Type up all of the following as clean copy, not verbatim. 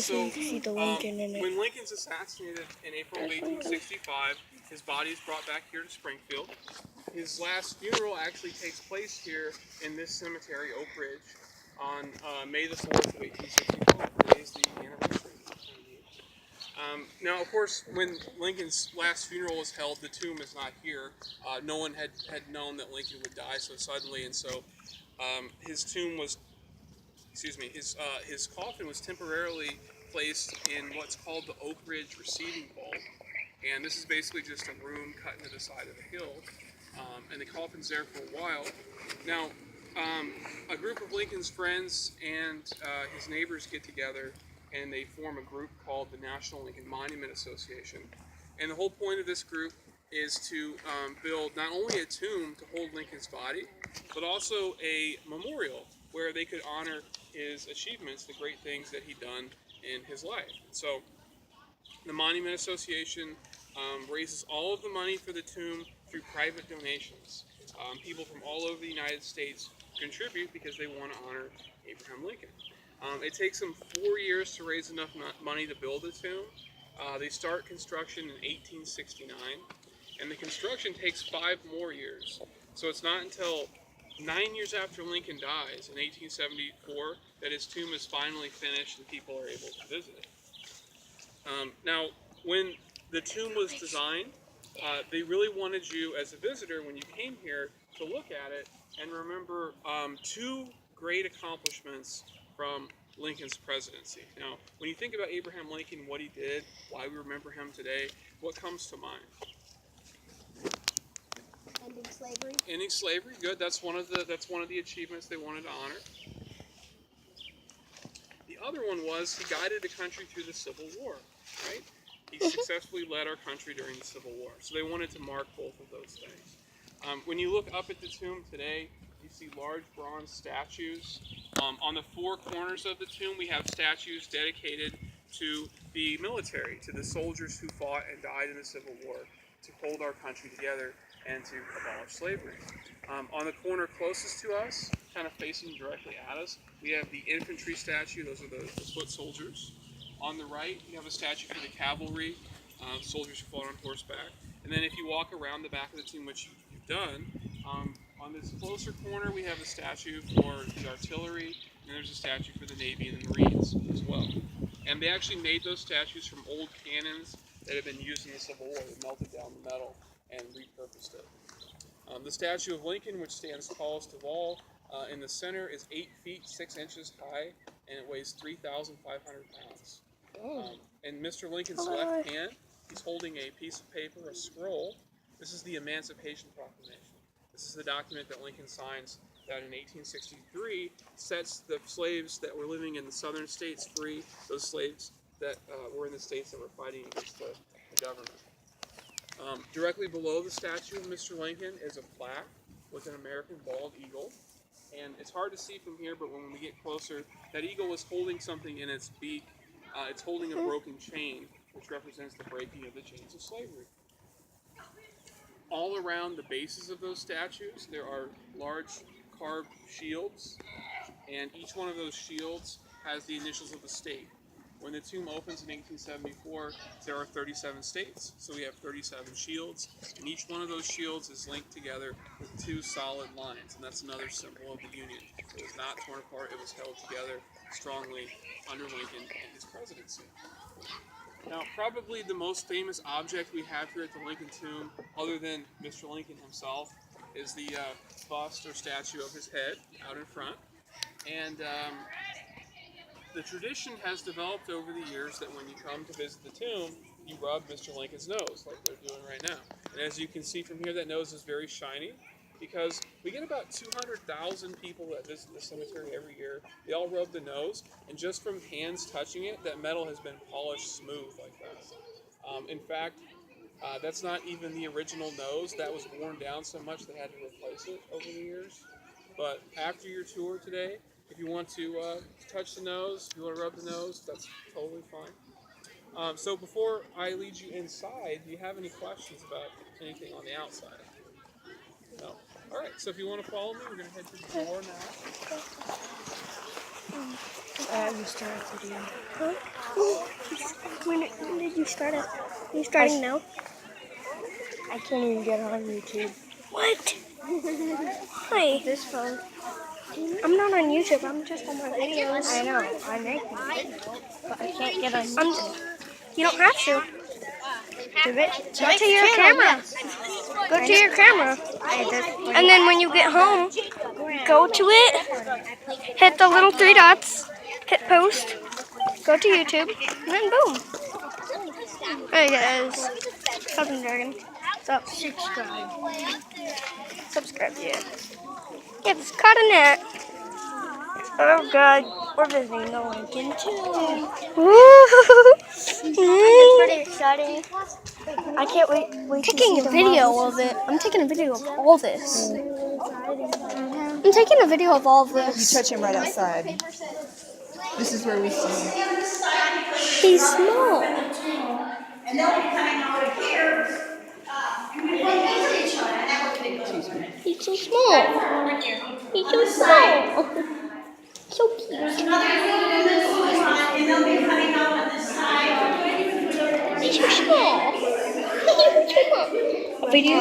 So, see the Lincoln in it. when Lincoln's assassinated in April of 1865, his body is brought back here to Springfield. His last funeral actually takes place here in this cemetery, Oak Ridge, on May the 4th of 1865. Today is the anniversary. Now, of course, when Lincoln's last funeral was held, the tomb is not here. No one had known that Lincoln would die so suddenly, and so his tomb was, his coffin was temporarily placed in what's called the Oak Ridge Receiving Vault, and this is basically just a room cut into the side of the hill, and the coffin's there for a while. Now, a group of Lincoln's friends and his neighbors get together, and they form a group called the National Lincoln Monument Association. And the whole point of this group is to build not only a tomb to hold Lincoln's body, but also a memorial where they could honor his achievements, the great things that he'd done in his life. So the Monument Association raises all of the money for the tomb through private donations. People from all over the United States contribute because they want to honor Abraham Lincoln. It takes them 4 years to raise enough money to build the tomb. They start construction in 1869, and the construction takes 5 more years. So it's not until 9 years after Lincoln dies in 1874 that his tomb is finally finished and people are able to visit it. Now, when the tomb was designed, they really wanted you as a visitor, when you came here, to look at it and remember 2 great accomplishments from Lincoln's presidency. Now, when you think about Abraham Lincoln, what he did, why we remember him today, what comes to mind? Ending slavery. Ending slavery, good. That's one of the achievements they wanted to honor. The other one was he guided the country through the Civil War, right? He successfully led our country during the Civil War. So they wanted to mark both of those things. When you look up at the tomb today, you see large bronze statues. On the 4 corners of the tomb, we have statues dedicated to the military, to the soldiers who fought and died in the Civil War to hold our country together and to abolish slavery. On the corner closest to us, kind of facing directly at us, we have the infantry statue. Those are the foot soldiers. On the right, you have a statue for the cavalry, soldiers who fought on horseback. And then if you walk around the back of the tomb, which you've done, on this closer corner, we have a statue for the artillery, and there's a statue for the Navy and the Marines as well. And they actually made those statues from old cannons that had been used in the Civil War. They melted down the metal and repurposed it. The statue of Lincoln, which stands tallest of all, in the center is 8 feet 6 inches high, and it weighs 3,500 pounds. In Mr. Lincoln's left hand, he's holding a piece of paper, a scroll. This is the Emancipation Proclamation. This is the document that Lincoln signs that in 1863 sets the slaves that were living in the southern states free, those slaves that were in the states that were fighting against the government. Directly below the statue of Mr. Lincoln is a plaque with an American bald eagle. And it's hard to see from here, but when we get closer, that eagle is holding something in its beak. It's holding a broken chain, which represents the breaking of the chains of slavery. All around the bases of those statues, there are large carved shields, and each one of those shields has the initials of the state. When the tomb opens in 1874, there are 37 states, so we have 37 shields, and each one of those shields is linked together with 2 solid lines, and that's another symbol of the Union. It was not torn apart, it was held together strongly under Lincoln and his presidency. Now, probably the most famous object we have here at the Lincoln tomb, other than Mr. Lincoln himself, is the bust or statue of his head out in front. And the tradition has developed over the years that when you come to visit the tomb, you rub Mr. Lincoln's nose, like they're doing right now. And as you can see from here, that nose is very shiny, because we get about 200,000 people that visit the cemetery every year. They all rub the nose, and just from hands touching it, that metal has been polished smooth like that. In fact, that's not even the original nose. That was worn down so much they had to replace it over the years. But after your tour today, if you want to touch the nose, if you want to rub the nose, that's totally fine. So before I lead you inside, do you have any questions about anything on the outside? No? All right, so if you want to follow me, we're going to head to the door now. You start a video. Huh? When did you start it? Are you starting now? I can't even get on YouTube. What? Why? This phone. I'm not on YouTube. I'm just on my videos. I know. I make them. But I can't get on YouTube. You don't have to. To make Go to your camera. Go to your camera. And then when you get home, go to it, hit the little three dots, hit post, go to YouTube, and then boom. Hey guys, Cousin Dragon. What's up? Subscribe, yeah. Yeah, just caught a net. Oh god, we're visiting the Lincoln too. Pretty exciting. I can't wait to Taking see a the video models. of it. I'm taking a video of all this. I'm taking a video of all of You this. touch him right outside. This is where we see him. He's small. And they'll be coming out of here, and we run into each other, and that would be good. He's so small. He's so small. So cute. There's another group in this one, and they'll be coming out on this side. He's so small. He's so small. A video.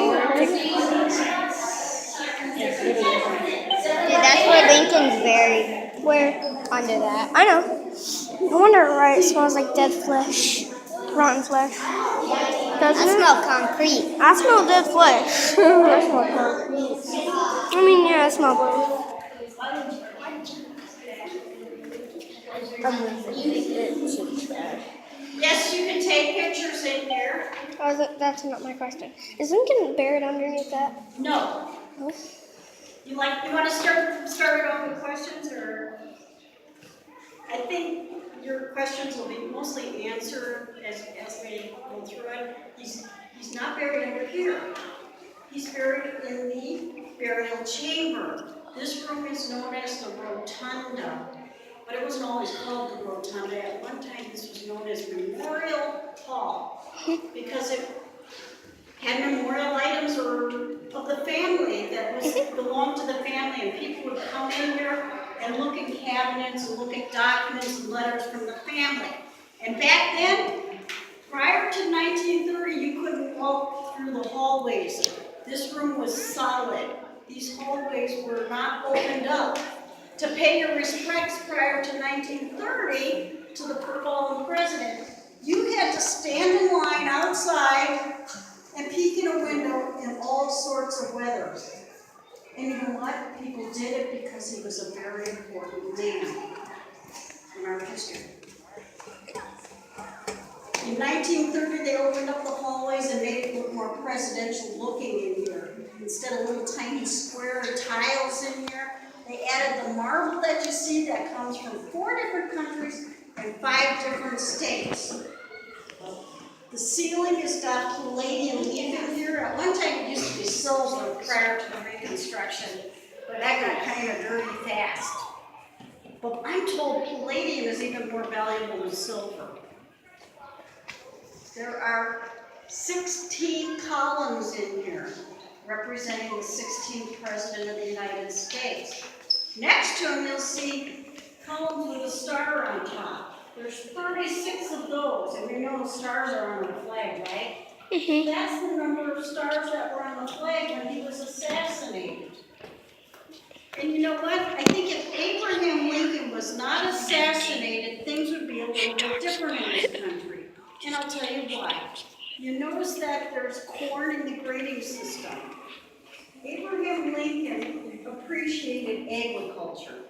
Dude, that's where Lincoln's buried. Where? Under that. I know. I wonder why it smells like dead flesh. Rotten flesh. I Doesn't it? smell concrete. I smell dead flesh. I smell concrete. I mean, yeah, I smell both. Yes, you can take pictures in here. Oh, that's not my question. Is Lincoln buried underneath that? No. No. You want to start it off with questions, or? I think your questions will be mostly answered as we go through it. He's not buried under here. He's buried in the burial chamber. This room is known as the rotunda, but it wasn't always called the rotunda. At one time, this was known as Memorial Hall because it had memorial items of the family that belonged to the family, and people would come in here and look at cabinets and look at documents and letters from the family. And back then, prior to 1930, you couldn't walk through the hallways. This room was solid. These hallways were not opened up. To pay your respects prior to 1930 to the fallen president, you had to stand in line outside and peek in a window in all sorts of weather. And you know what? People did it because he was a very important man in our history. In 1930, they opened up the hallways and made it look more presidential looking in here. Instead of little tiny square tiles in here, they added the marble that you see that comes from 4 different countries and 5 different states. The ceiling has got palladium leaf in here. At one time it used to be silver prior to the Reconstruction, but that got kind of dirty fast. But I'm told palladium is even more valuable than silver. There are 16 columns in here representing the 16th President of the United States. Next to him you'll see columns with a star on top. There's 36 of those, and we know stars are on the flag, right? That's the number of stars that were on the flag when he was assassinated. And you know what? I think if Abraham Lincoln was not assassinated, things would be a little bit different in this country. And I'll tell you why. You notice that there's corn in the grading system. Abraham Lincoln appreciated agriculture.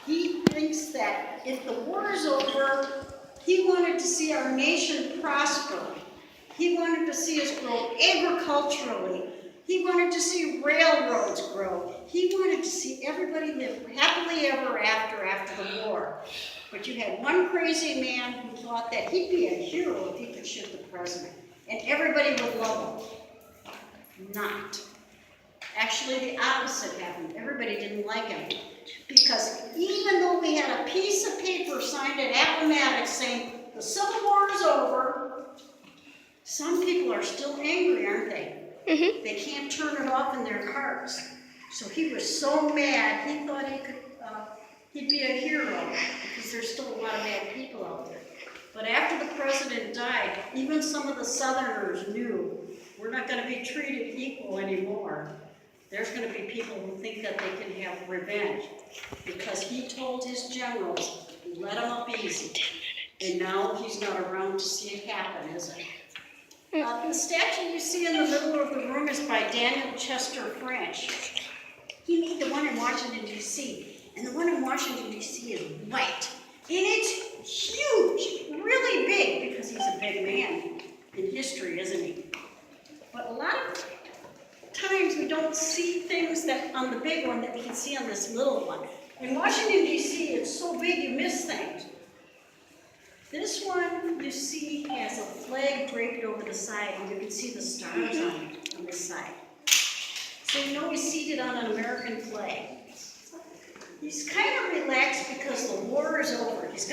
He thinks that if the war is over, he wanted to see our nation prosper. He wanted to see us grow agriculturally. He wanted to see railroads grow. He wanted to see everybody live happily ever after the war. But you had one crazy man who thought that he'd be a hero if he could shoot the president, and everybody would love him. Not. Actually, the opposite happened. Everybody didn't like him. Because even though we had a piece of paper signed at Appomattox saying the Civil War is over, some people are still angry, aren't they? They can't turn it off in their hearts. So he was so mad, he thought he could he'd be a hero because there's still a lot of bad people out there. But after the president died, even some of the Southerners knew we're not going to be treated equal anymore. There's going to be people who think that they can have revenge because he told his generals, let them up easy. And now he's not around to see it happen, is it? The statue you see in the middle of the room is by Daniel Chester French. He made the one in Washington, D.C. And the one in Washington, D.C. is white. And it's huge, really big, because he's a big man in history, isn't he? But a lot of times we don't see things that on the big one that we can see on this little one. In Washington, D.C., it's so big you miss things. This one you see has a flag draped over the side, and you can see the stars on this side. So you know he's seated on an American flag. He's kind of relaxed because the war is over. He's got